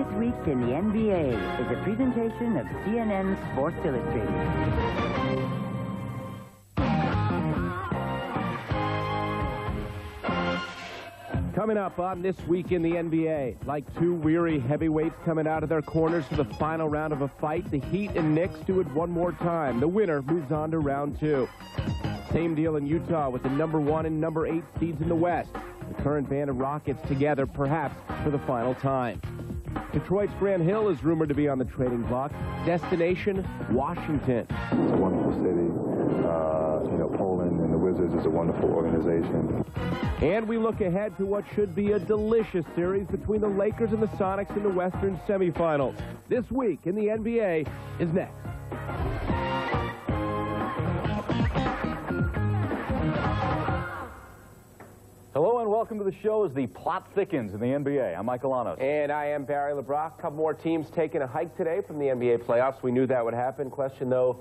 This Week in the NBA is a presentation of CNN Sports Illustrated. Coming up on This Week in the NBA, like two weary heavyweights coming out of their corners for the final round of a fight, the Heat and Knicks do it one more time. The winner moves on to round two. Same deal in Utah with the #1 and #8 seeds in the West. The current band of Rockets together, perhaps for the final time. Detroit's Grant Hill is rumored to be on the trading block. Destination, Washington. It's a wonderful city. Poland and the Wizards is a wonderful organization. And we look ahead to what should be a delicious series between the Lakers and the Sonics in the Western semifinals. This Week in the NBA is next. Hello and welcome to the show as the plot thickens in the NBA. I'm Michael Lanos. And I am Barry LeBrock. A couple more teams taking a hike today from the NBA playoffs. We knew that would happen. Question, though,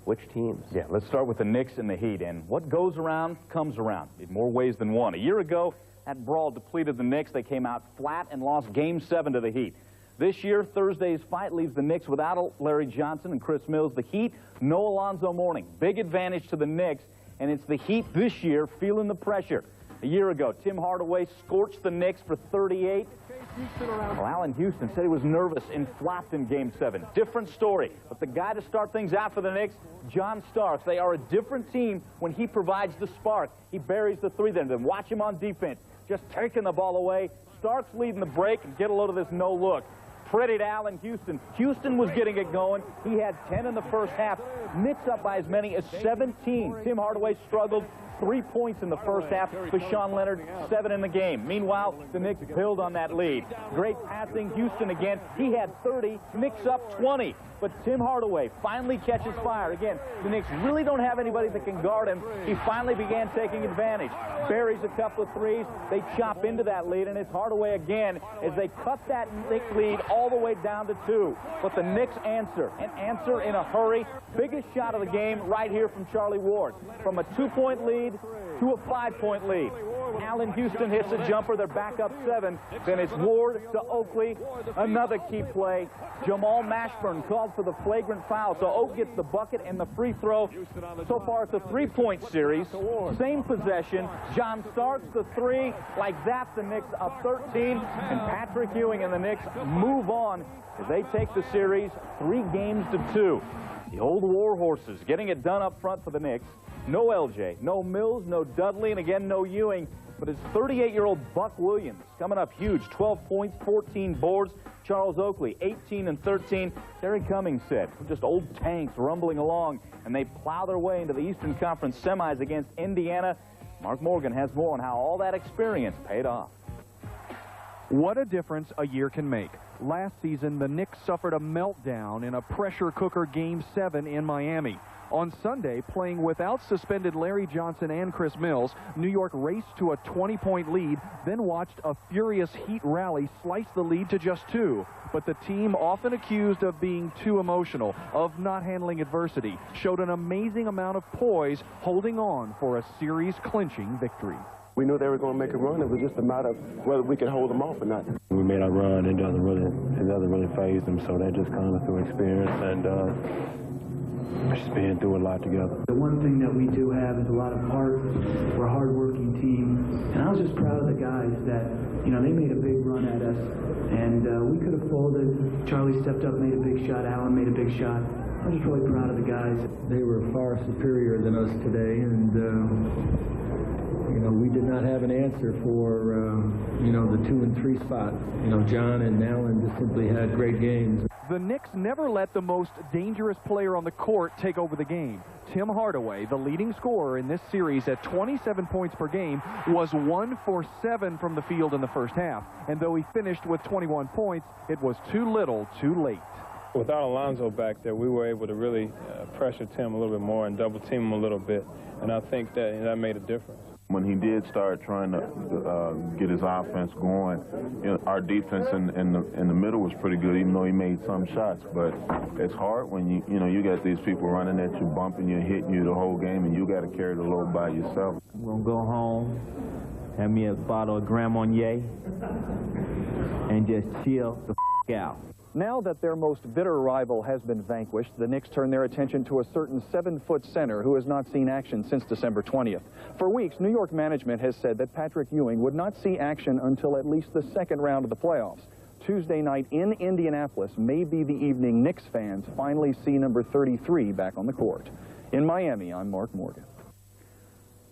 which teams? Yeah, let's start with the Knicks and the Heat. And what goes around comes around in more ways than one. A year ago, that brawl depleted the Knicks. They came out flat and lost Game 7 to the Heat. This year, Thursday's fight leaves the Knicks without Larry Johnson and Chris Mills. The Heat, no Alonzo Mourning. Big advantage to the Knicks, and it's the Heat this year feeling the pressure. A year ago, Tim Hardaway scorched the Knicks for 38. Well, Allen Houston said he was nervous and flopped in Game 7. Different story. But the guy to start things out for the Knicks, John Starks. They are a different team when he provides the spark. He buries the three there. Then watch him on defense, just taking the ball away. Starks leading the break, and get a load of this no look. Pretty to Allen Houston. Houston was getting it going. He had 10 in the first half. Knicks up by as many as 17. Tim Hardaway struggled. 3 points in the first half for Sean Leonard, 7 in the game. Meanwhile, the Knicks build on that lead. Great passing. Houston again. He had 30. Knicks up 20. But Tim Hardaway finally catches fire. Again, the Knicks really don't have anybody that can guard him. He finally began taking advantage. Buries a couple of threes. They chop into that lead, and it's Hardaway again as they cut that Knicks lead all the way down to 2. But the Knicks answer, and answer in a hurry. Biggest shot of the game right here from Charlie Ward. From a 2-point lead to a 5-point lead. Allen Houston hits a jumper. They're back up 7. Then it's Ward to Oakley. Another key play. Jamal Mashburn called for the flagrant foul. So Oak gets the bucket and the free throw. So far it's a 3-point series. Same possession. John Starks the 3. Like that, the Knicks up 13. And Patrick Ewing and the Knicks move on as they take the series 3 games to 2. The old war horses getting it done up front for the Knicks. No LJ, no Mills, no Dudley, and again, no Ewing. But it's 38-year-old Buck Williams coming up huge. 12 points, 14 boards. Charles Oakley, 18 and 13. Terry Cummings said, just old tanks rumbling along, and they plow their way into the Eastern Conference semis against Indiana. Mark Morgan has more on how all that experience paid off. What a difference a year can make. Last season, the Knicks suffered a meltdown in a pressure cooker Game 7 in Miami. On Sunday, playing without suspended Larry Johnson and Chris Mills, New York raced to a 20-point lead, then watched a furious Heat rally slice the lead to just 2. But the team, often accused of being too emotional, of not handling adversity, showed an amazing amount of poise, holding on for a series-clinching victory. We knew they were going to make a run. It was just a matter of whether we could hold them off or not. We made our run, and it doesn't really phase them, so that just comes through experience and just being through a lot together. The one thing that we do have is a lot of heart. We're a hard-working team, and I was just proud of the guys that, they made a big run at us, and we could have folded. Charlie stepped up, made a big shot. Allen made a big shot. I'm just really proud of the guys. They were far superior than us today, and we did not have an answer for, the 2 and 3 spot. John and Allen just simply had great games. The Knicks never let the most dangerous player on the court take over the game. Tim Hardaway, the leading scorer in this series at 27 points per game, was 1 for 7 from the field in the first half. And though he finished with 21 points, it was too little, too late. Without Alonzo back there, we were able to really pressure Tim a little bit more and double team him a little bit. And I think that made a difference. When he did start trying to get his offense going, our defense in the middle was pretty good, even though he made some shots. But it's hard when you got these people running at you, bumping you, hitting you the whole game, and you got to carry the load by yourself. I'm gonna go home, have me a bottle of Grand Marnier, and just chill the out. Now that their most bitter rival has been vanquished, the Knicks turn their attention to a certain 7-foot center who has not seen action since December 20th. For weeks, New York management has said that Patrick Ewing would not see action until at least the second round of the playoffs. Tuesday night in Indianapolis may be the evening Knicks fans finally see number 33 back on the court. In Miami, I'm Mark Morgan.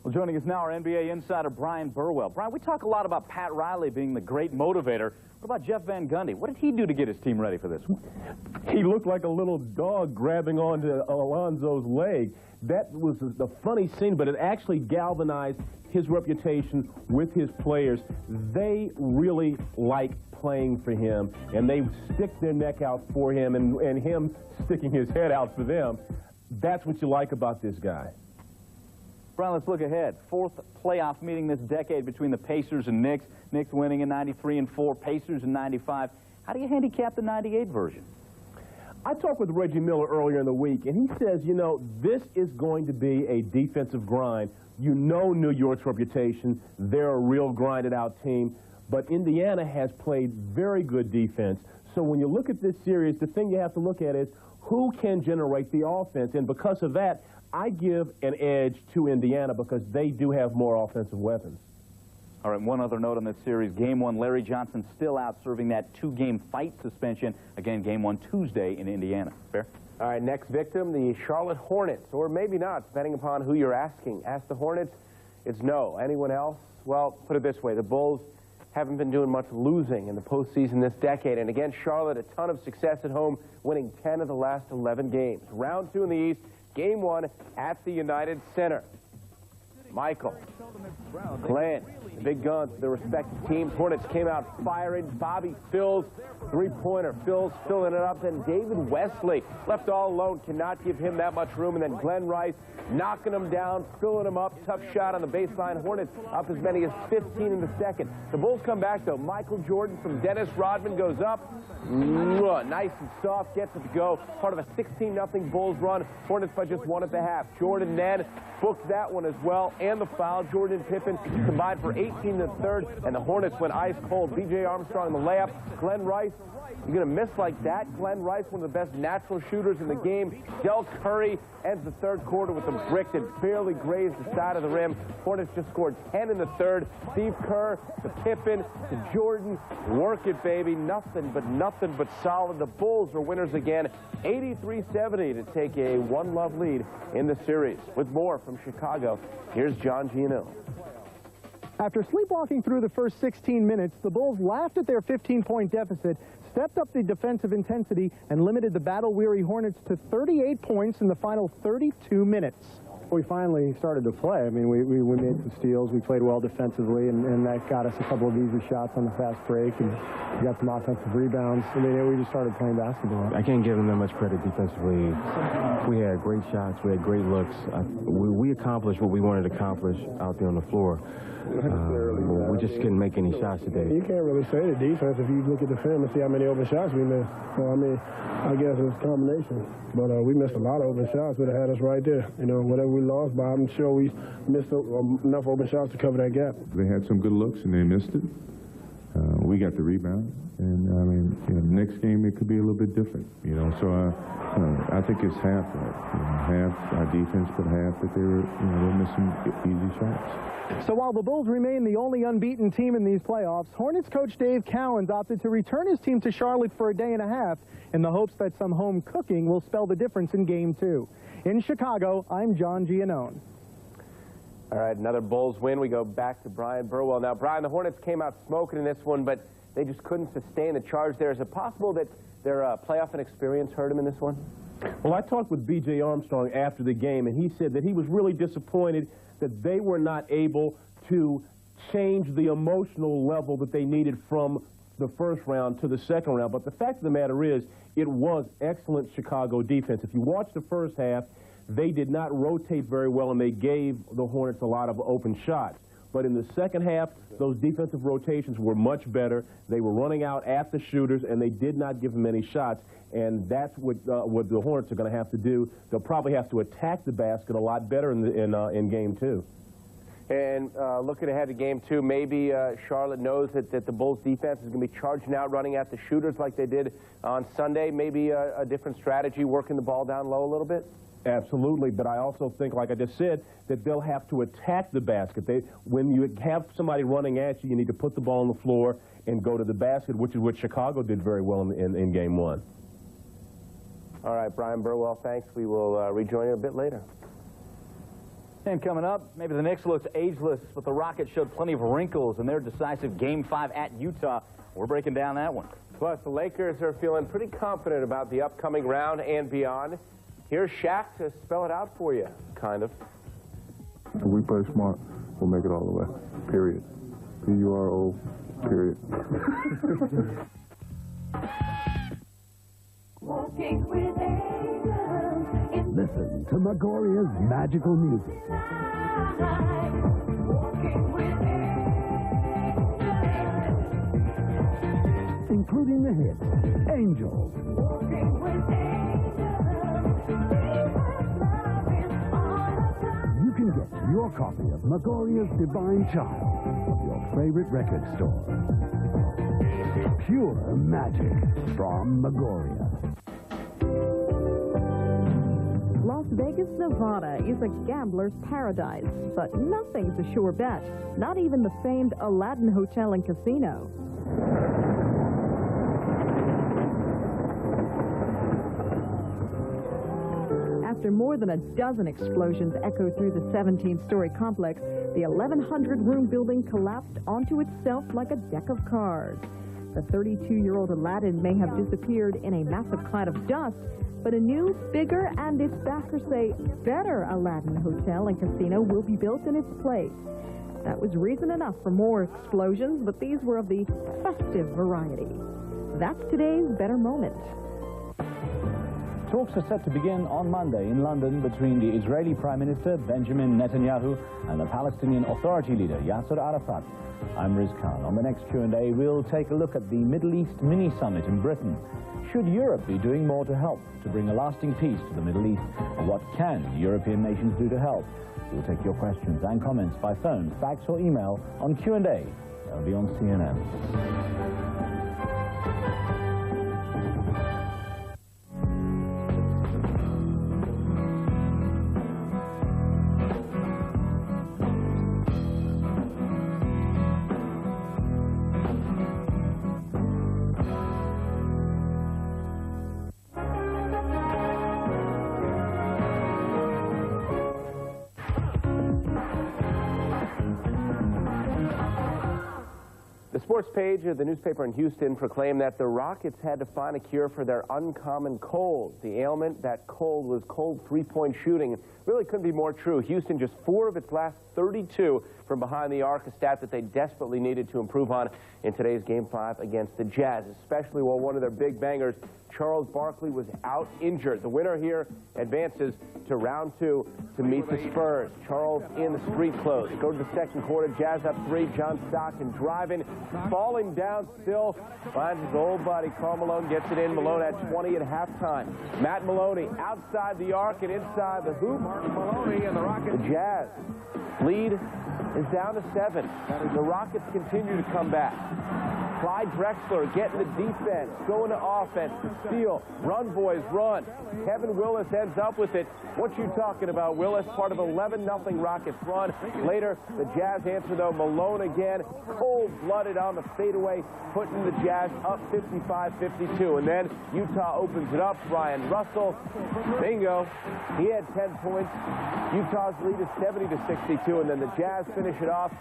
Well, joining us now, our NBA insider, Brian Burwell. Brian, we talk a lot about Pat Riley being the great motivator. What about Jeff Van Gundy? What did he do to get his team ready for this one? He looked like a little dog grabbing onto Alonzo's leg. That was the funny scene, but it actually galvanized his reputation with his players. They really like playing for him, and they stick their neck out for him, and him sticking his head out for them. That's what you like about this guy. Brian, let's look ahead. Fourth playoff meeting this decade between the Pacers and Knicks. Knicks winning in 93 and 4, Pacers in 95. How do you handicap the 98 version? I talked with Reggie Miller earlier in the week, and he says, you know, this is going to be a defensive grind. You know New York's reputation. They're a real grinded-out team. But Indiana has played very good defense. So when you look at this series, the thing you have to look at is who can generate the offense. And because of that, I give an edge to Indiana because they do have more offensive weapons. All right, one other note on this series. Game 1, Larry Johnson still out serving that 2-game fight suspension. Again, Game 1 Tuesday in Indiana. Fair? All right, next victim, the Charlotte Hornets, or maybe not, depending upon who you're asking. Ask the Hornets, it's no. Anyone else? Well, put it this way, the Bulls haven't been doing much losing in the postseason this decade. And against Charlotte, a ton of success at home, winning 10 of the last 11 games. Round 2 in the East, Game 1 at the United Center. Michael, Glenn, the big guns, their respective teams. Hornets came out firing. Bobby Phills, three-pointer. Phills filling it up. Then David Wesley, left all alone, cannot give him that much room. And then Glenn Rice knocking him down, filling him up. Tough shot on the baseline. Hornets up as many as 15 in the second. The Bulls come back, though. Michael Jordan from Dennis Rodman goes up. Nice and soft, gets it to go. Part of a 16-0 Bulls run. Hornets by just 1 at the half. Jordan then booked that one as well, and the foul. Jordan and Pippen combined for 18 in the third, and the Hornets went ice cold. B.J. Armstrong in the layup. Glenn Rice, you're going to miss like that. Glenn Rice, one of the best natural shooters in the game. Del Curry ends the third quarter with a brick that barely grazed the side of the rim. Hornets just scored 10 in the third. Steve Kerr to Pippen to Jordan. Work it, baby. Nothing but solid. The Bulls are winners again. 83-70 to take a 1-love lead in the series. With more from Chicago, here's John Giannone. After sleepwalking through the first 16 minutes, the Bulls laughed at their 15-point deficit, stepped up the defensive intensity, and limited the battle-weary Hornets to 38 points in the final 32 minutes. We finally started to play. I mean, we made some steals. We played well defensively, and that got us a couple of easy shots on the fast break, and we got some offensive rebounds. I mean, we just started playing basketball. I can't give them that much credit defensively. We had great shots. We had great looks. We accomplished what we wanted to accomplish out there on the floor. We just couldn't make any shots today. You can't really say the defense if you look at the film and see how many open shots we missed. So, I mean, I guess it's a combination. But we missed a lot of open shots that had us right there. You know, whatever we lost by, I'm sure we missed enough open shots to cover that gap. They had some good looks, and they missed it. We got the rebound. And, I mean, you know, next game it could be a little bit different, you know. So, I think it's half that. You know, half our defense, but half that they were missing easy shots. So while the Bulls remain the only unbeaten team in these playoffs, Hornets coach Dave Cowens opted to return his team to Charlotte for a day and a half in the hopes that some home cooking will spell the difference in Game 2. In Chicago, I'm John Giannone. All right, another Bulls win. We go back to Brian Burwell. Now, Brian, the Hornets came out smoking in this one, but they just couldn't sustain the charge there. Is it possible that their playoff inexperience hurt them in this one? Well, I talked with B.J. Armstrong after the game, and he said that he was really disappointed that they were not able to change the emotional level that they needed from the first round to the second round. But the fact of the matter is, it was excellent Chicago defense. If you watch the first half, they did not rotate very well, and they gave the Hornets a lot of open shots. But in the second half, those defensive rotations were much better. They were running out at the shooters, and they did not give them any shots. And that's what the Hornets are going to have to do. They'll probably have to attack the basket a lot better in Game 2. And looking ahead to game 2, maybe Charlotte knows that the Bulls defense is going to be charging out, running at the shooters like they did on Sunday. Maybe a different strategy, working the ball down low a little bit? Absolutely, but I also think, like I just said, that they'll have to attack the basket. When you have somebody running at you, you need to put the ball on the floor and go to the basket, which is what Chicago did very well in game 1. All right, Brian Burwell, thanks. We will rejoin you a bit later. And coming up, maybe the Knicks looks ageless, but the Rockets showed plenty of wrinkles in their decisive Game 5 at Utah. We're breaking down that one. Plus, the Lakers are feeling pretty confident about the upcoming round and beyond. Here's Shaq to spell it out for you, kind of. If we play smart, we'll make it all the way, period. P-U-R-O, period. Listen to Megoria's magical music. Including the hits, Angels. You can get your copy of Megoria's Divine Child from your favorite record store. Pure magic from Megoria. Las Vegas, Nevada is a gambler's paradise, but nothing's a sure bet, not even the famed Aladdin Hotel and Casino. After more than a dozen explosions echoed through the 17-story complex, the 1,100-room building collapsed onto itself like a deck of cards. The 32-year-old Aladdin may have disappeared in a massive cloud of dust, but a new, bigger, and its backers say better Aladdin Hotel and Casino will be built in its place. That was reason enough for more explosions, but these were of the festive variety. That's today's Better Moment. Talks are set to begin on Monday in London between the Israeli Prime Minister Benjamin Netanyahu and the Palestinian Authority leader Yasser Arafat. I'm Riz Khan. On the next Q&A, we'll take a look at the Middle East mini-summit in Britain. Should Europe be doing more to help to bring a lasting peace to the Middle East? And what can European nations do to help? We'll take your questions and comments by phone, fax, or email on Q&A. That'll be on CNN. The sports page of the newspaper in Houston proclaimed that the Rockets had to find a cure for their uncommon cold. The ailment, that cold, was cold three-point shooting. Really couldn't be more true. Houston just 4 of its last 32 from behind the arc, a stat that they desperately needed to improve on in today's Game 5 against the Jazz, especially while one of their big bangers, Charles Barkley, was out injured. The winner here advances to round 2 to meet the Spurs. Charles in the street clothes. Go to the second quarter. Jazz up 3. John Stockton driving, falling down still. Finds his old buddy. Karl Malone gets it in. Malone at 20 at halftime. Matt Maloney outside the arc and inside the hoop. Maloney and the Rockets. The Jazz lead is down to 7. The Rockets continue to come back. Clyde Drexler getting the defense, going to offense, to steal. Run, boys, run. Kevin Willis ends up with it. What you talking about, Willis? Part of 11-0 Rockets run. Later, the Jazz answer, though. Malone again, cold-blooded on the fadeaway, putting the Jazz up 55-52. And then Utah opens it up. Brian Russell, bingo. He had 10 points. Utah's lead is 70-62, and then the Jazz finish it off.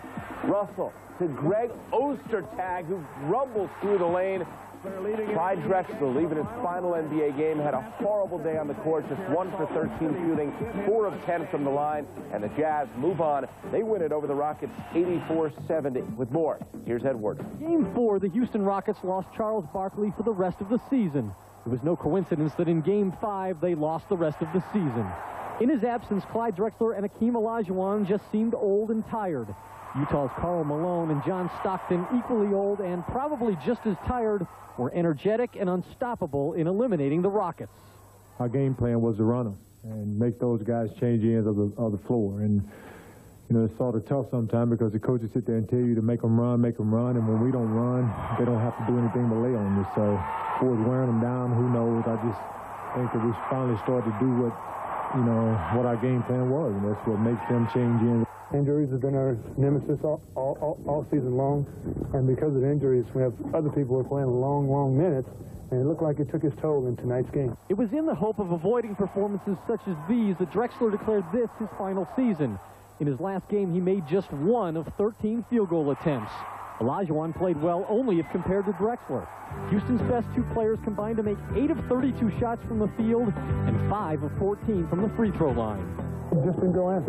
Russell to Greg Ostertag, who rumbles through the lane. Clyde Drexler, leaving his final NBA game, had a horrible day on the court, just 1 for 13 shooting, 4 of 10 from the line, and the Jazz move on. They win it over the Rockets 84-70. With more, here's Edward. Game 4, the Houston Rockets lost Charles Barkley for the rest of the season. It was no coincidence that in Game 5, they lost the rest of the season. In his absence, Clyde Drexler and Akeem Olajuwon just seemed old and tired. Utah's Karl Malone and John Stockton, equally old and probably just as tired, were energetic and unstoppable in eliminating the Rockets. Our game plan was to run them and make those guys change ends of the floor. And you know, it's sort of tough sometimes because the coaches sit there and tell you to make them run, and when we don't run, they don't have to do anything but lay on you. So, as far as wearing them down, who knows? I just think that we finally started to do what our game plan was, and that's what makes them change in. Injuries have been our nemesis all season long, and because of injuries, we have other people who are playing long minutes, and it looked like it took its toll in tonight's game. It was in the hope of avoiding performances such as these that Drexler declared this his final season. In his last game, he made just 1 of 13 field goal attempts. Olajuwon played well only if compared to Drexler. Houston's best 2 players combined to make 8 of 32 shots from the field and 5 of 14 from the free throw line. It just didn't go in.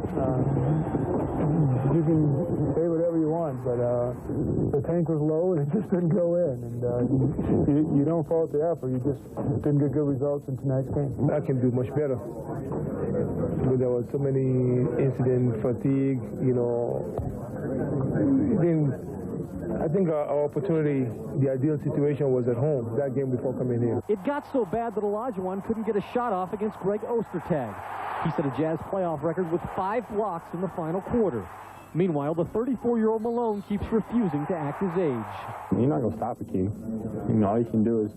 You can say whatever you want, but the tank was low and it just didn't go in. And you don't fault the effort. You just didn't get good results in tonight's game. I can do much better. There was so many incident fatigue, I think our opportunity, the ideal situation was at home, that game before coming here. It got so bad that Olajuwon couldn't get a shot off against Greg Ostertag. He set a Jazz playoff record with 5 blocks in the final quarter. Meanwhile, the 34-year-old Malone keeps refusing to act his age. You're not going to stop the kid. All you can do is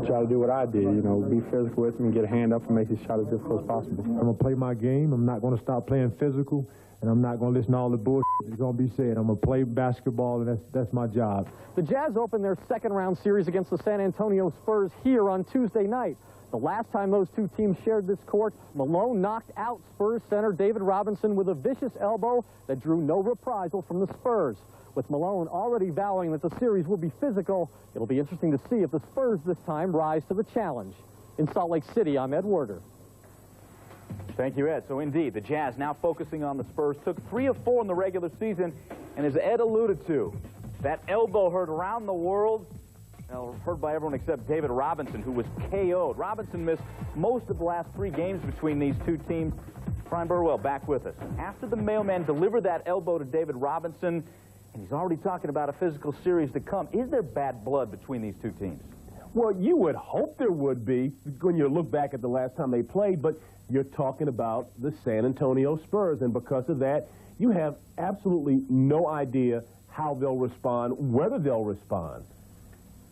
try to do what I did, be physical with him and get a hand up and make his shot as difficult as possible. I'm going to play my game. I'm not going to stop playing physical, and I'm not going to listen to all the bullshit that's going to be said. I'm going to play basketball, and that's my job. The Jazz opened their second-round series against the San Antonio Spurs here on Tuesday night. The last time those 2 teams shared this court, Malone knocked out Spurs center David Robinson with a vicious elbow that drew no reprisal from the Spurs. With Malone already vowing that the series will be physical, it'll be interesting to see if the Spurs this time rise to the challenge. In Salt Lake City, I'm Ed Werder. Thank you, Ed. So, indeed, the Jazz now focusing on the Spurs. Took 3 of 4 in the regular season, and as Ed alluded to, that elbow heard around the world, heard by everyone except David Robinson, who was KO'd. Robinson missed most of the last 3 games between these 2 teams. Brian Burwell back with us. After the mailman delivered that elbow to David Robinson, and he's already talking about a physical series to come, is there bad blood between these 2 teams? Well, you would hope there would be when you look back at the last time they played, but you're talking about the San Antonio Spurs, and because of that, you have absolutely no idea how they'll respond, whether they'll respond.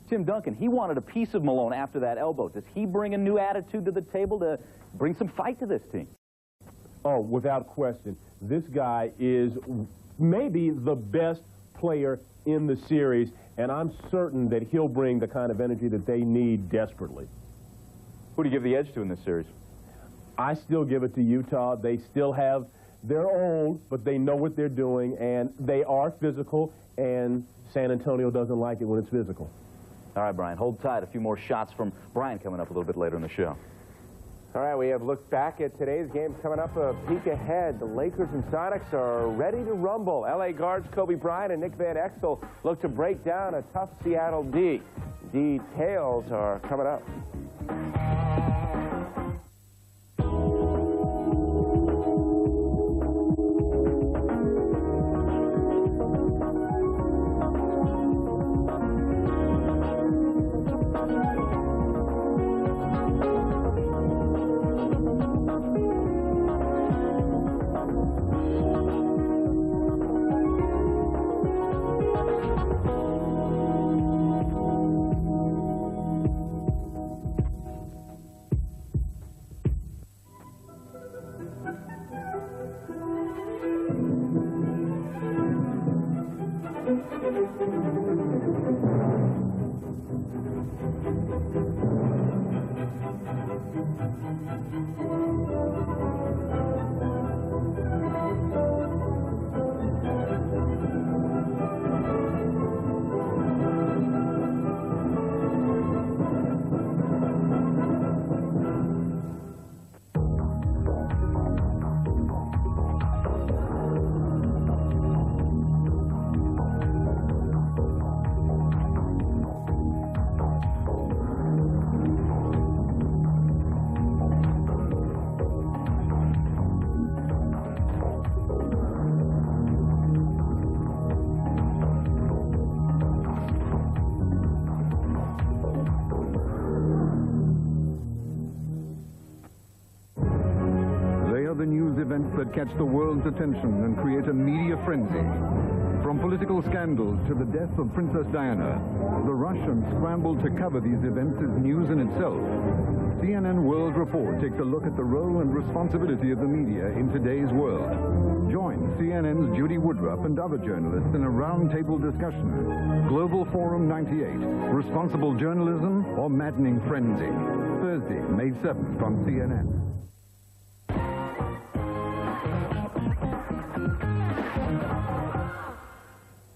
Tim Duncan, he wanted a piece of Malone after that elbow. Does he bring a new attitude to the table to bring some fight to this team? Oh, without question. This guy is maybe the best player in the series, and I'm certain that he'll bring the kind of energy that they need desperately. Who do you give the edge to in this series? I still give it to Utah. They still have their own, but they know what they're doing, and they are physical, and San Antonio doesn't like it when it's physical. All right, Brian, hold tight. A few more shots from Brian coming up a little bit later in the show. All right, we have looked back at today's games. Coming up, a peek ahead. The Lakers and Sonics are ready to rumble. L.A. guards Kobe Bryant and Nick Van Exel look to break down a tough Seattle D. Details are coming up. events that catch the world's attention and create a media frenzy. From political scandals to the death of Princess Diana, the rush and scramble to cover these events is news in itself. CNN World Report takes a look at the role and responsibility of the media in today's world. Join CNN's Judy Woodruff and other journalists in a roundtable discussion. Global Forum 98, Responsible Journalism or Maddening Frenzy. Thursday, May 7th on CNN.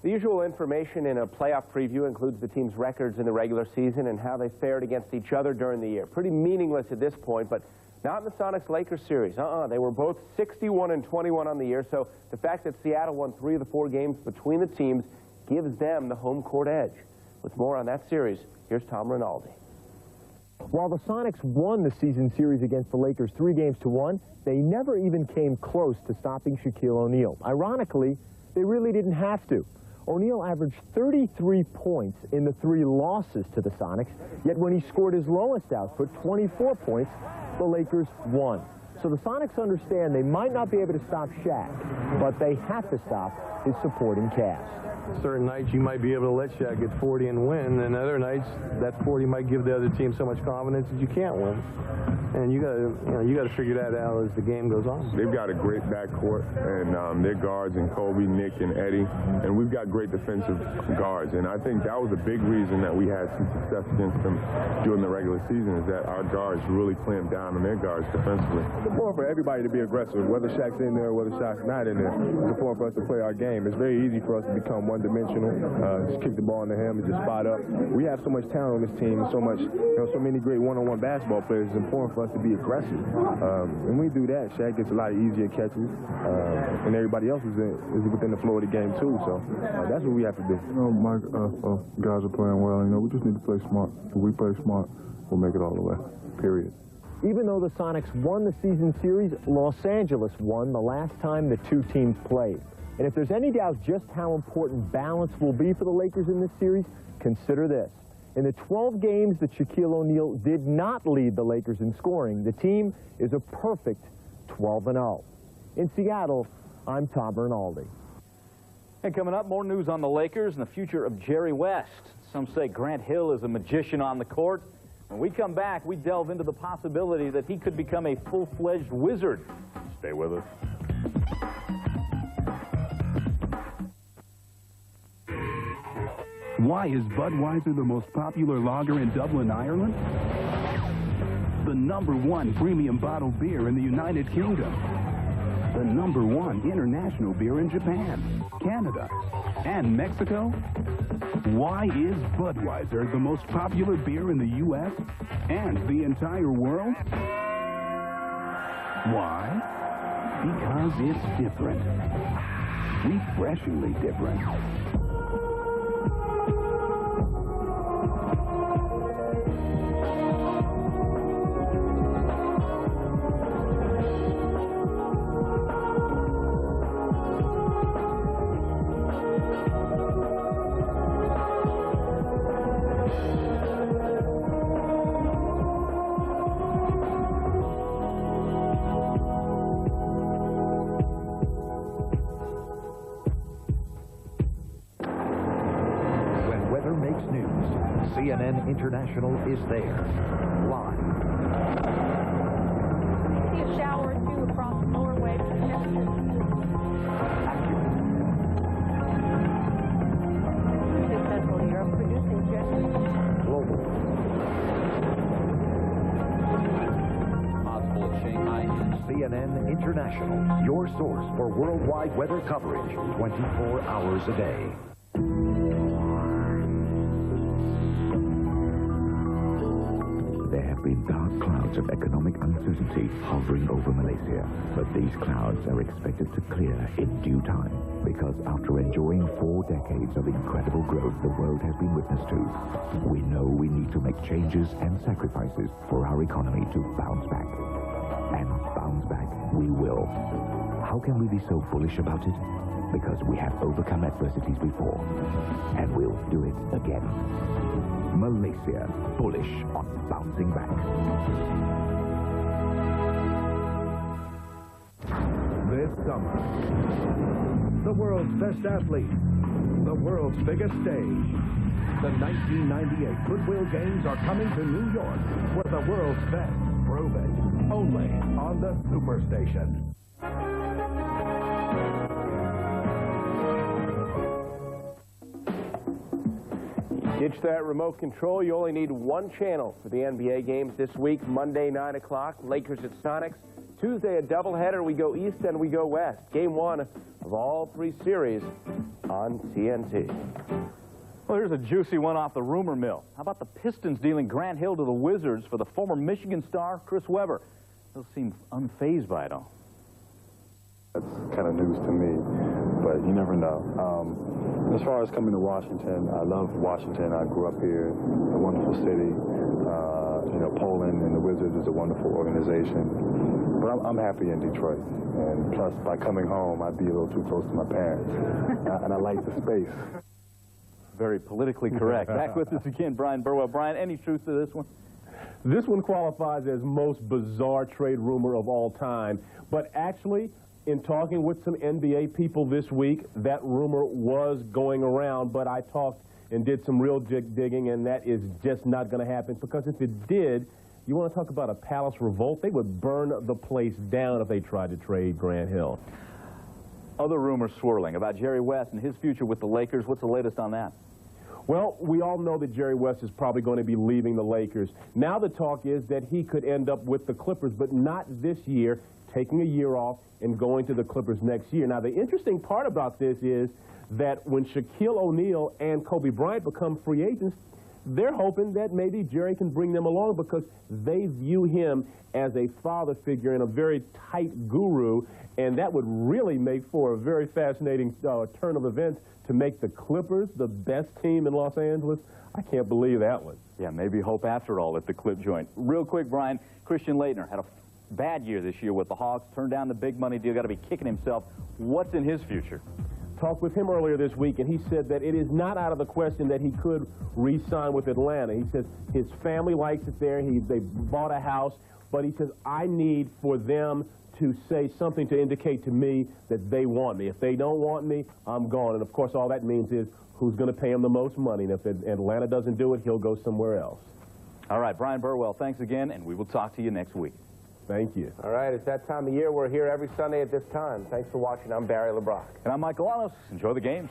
The usual information in a playoff preview includes the team's records in the regular season and how they fared against each other during the year. Pretty meaningless at this point, but not in the Sonics-Lakers series. They were both 61-21 on the year, so the fact that Seattle won 3 of the 4 games between the teams gives them the home court edge. With more on that series, here's Tom Rinaldi. While the Sonics won the season series against the Lakers 3-1, they never even came close to stopping Shaquille O'Neal. Ironically, they really didn't have to. O'Neal averaged 33 points in the 3 losses to the Sonics, yet when he scored his lowest output, 24 points, the Lakers won. So the Sonics understand they might not be able to stop Shaq, but they have to stop his supporting cast. Certain nights you might be able to let Shaq get 40 and win, and other nights that 40 might give the other team so much confidence that you can't win. And you got to figure that out as the game goes on. They've got a great backcourt, and their guards in Kobe, Nick, and Eddie, and we've got great defensive guards. And I think that was a big reason that we had some success against them during the regular season, is that our guards really clamped down on their guards defensively. It's important for everybody to be aggressive, whether Shaq's in there or whether Shaq's not in there. It's important for us to play our game. It's very easy for us to become one-dimensional, just kick the ball in the hand and just spot up. We have so much talent on this team and so many great one-on-one basketball players. It's important for us to be aggressive. When we do that, Shaq gets a lot of easier catches, and everybody else is within the flow of the game too. So that's what we have to do. My guys are playing well. We just need to play smart. If we play smart, we'll make it all the way. Period. Even though the Sonics won the season series, Los Angeles won the last time the 2 teams played. And if there's any doubt just how important balance will be for the Lakers in this series, consider this. In the 12 games that Shaquille O'Neal did not lead the Lakers in scoring, the team is a perfect 12-0. In Seattle, I'm Tom Rinaldi. And coming up, more news on the Lakers and the future of Jerry West. Some say Grant Hill is a magician on the court. When we come back, we delve into the possibility that he could become a full-fledged wizard. Stay with us. Why is Budweiser the most popular lager in Dublin, Ireland? The #1 premium bottled beer in the United Kingdom. The #1 international beer in Japan, Canada, and Mexico? Why is Budweiser the most popular beer in the U.S. and the entire world? Why? Because it's different. Refreshingly different. CNN International is there, live. See a shower or 2 across Norway. Central Europe producing jets. Global. Possible at Shanghai. CNN International, your source for worldwide weather coverage, 24 hours a day. There have been dark clouds of economic uncertainty hovering over Malaysia, but these clouds are expected to clear in due time, because after enjoying 4 decades of incredible growth the world has been witness to, we know we need to make changes and sacrifices for our economy to bounce back. And bounce back we will. How can we be so bullish about it? Because we have overcome adversities before, and we'll do it again. Malaysia, bullish on bouncing back. summer. The world's best athlete, the world's biggest stage. The 1998 Goodwill Games are coming to New York, where the world's best prove it. Only on the Superstation. Ditch that remote control. You only need one channel for the NBA games this week. Monday, 9 o'clock, Lakers at Sonics. Tuesday, a doubleheader. We go east and we go west. Game one of all three series on TNT. Well, here's a juicy one off the rumor mill. How about the Pistons dealing Grant Hill to the Wizards for the former Michigan star, Chris Webber? They'll seem unfazed by it all. That's kind of news to me, but you never know. As far as coming to Washington, I love Washington. I grew up here, a wonderful city. You know, Poland and the Wizards is a wonderful organization. But I'm happy in Detroit. And plus, by coming home, I'd be a little too close to my parents. And I like the space. Very politically correct. Back with us again, Brian Burwell. Brian, any truth to this one? This one qualifies as most bizarre trade rumor of all time. But actually, in talking with some NBA people this week, that rumor was going around, but I talked and did some real digging, and that is just not going to happen, because if it did, you want to talk about a Palace revolt? They would burn the place down if they tried to trade Grant Hill. Other rumors swirling about Jerry West and his future with the Lakers. What's the latest on that? Well, we all know that Jerry West is probably going to be leaving the Lakers. Now the talk is that he could end up with the Clippers, but not this year, taking a year off and going to the Clippers next year. Now, the interesting part about this is that when Shaquille O'Neal and Kobe Bryant become free agents, they're hoping that maybe Jerry can bring them along, because they view him as a father figure and a very tight guru, and that would really make for a very fascinating turn of events to make the Clippers the best team in Los Angeles. I can't believe that one. Yeah, maybe hope after all at the Clip joint. Real quick, Brian, Christian Laettner had a bad year this year with the Hawks, turned down the big money deal, got to be kicking himself. What's in his future? Talked with him earlier this week, and he said that it is not out of the question that he could re-sign with Atlanta. He says his family likes it there. They bought a house, but he says, I need for them to say something to indicate to me that they want me. If they don't want me, I'm gone. And, of course, all that means is who's going to pay him the most money. And if Atlanta doesn't do it, he'll go somewhere else. All right, Brian Burwell, thanks again, and we will talk to you next week. Thank you. All right, it's that time of year. We're here every Sunday at this time. Thanks for watching. I'm Barry LeBrock. And I'm Michael Anos. Enjoy the games.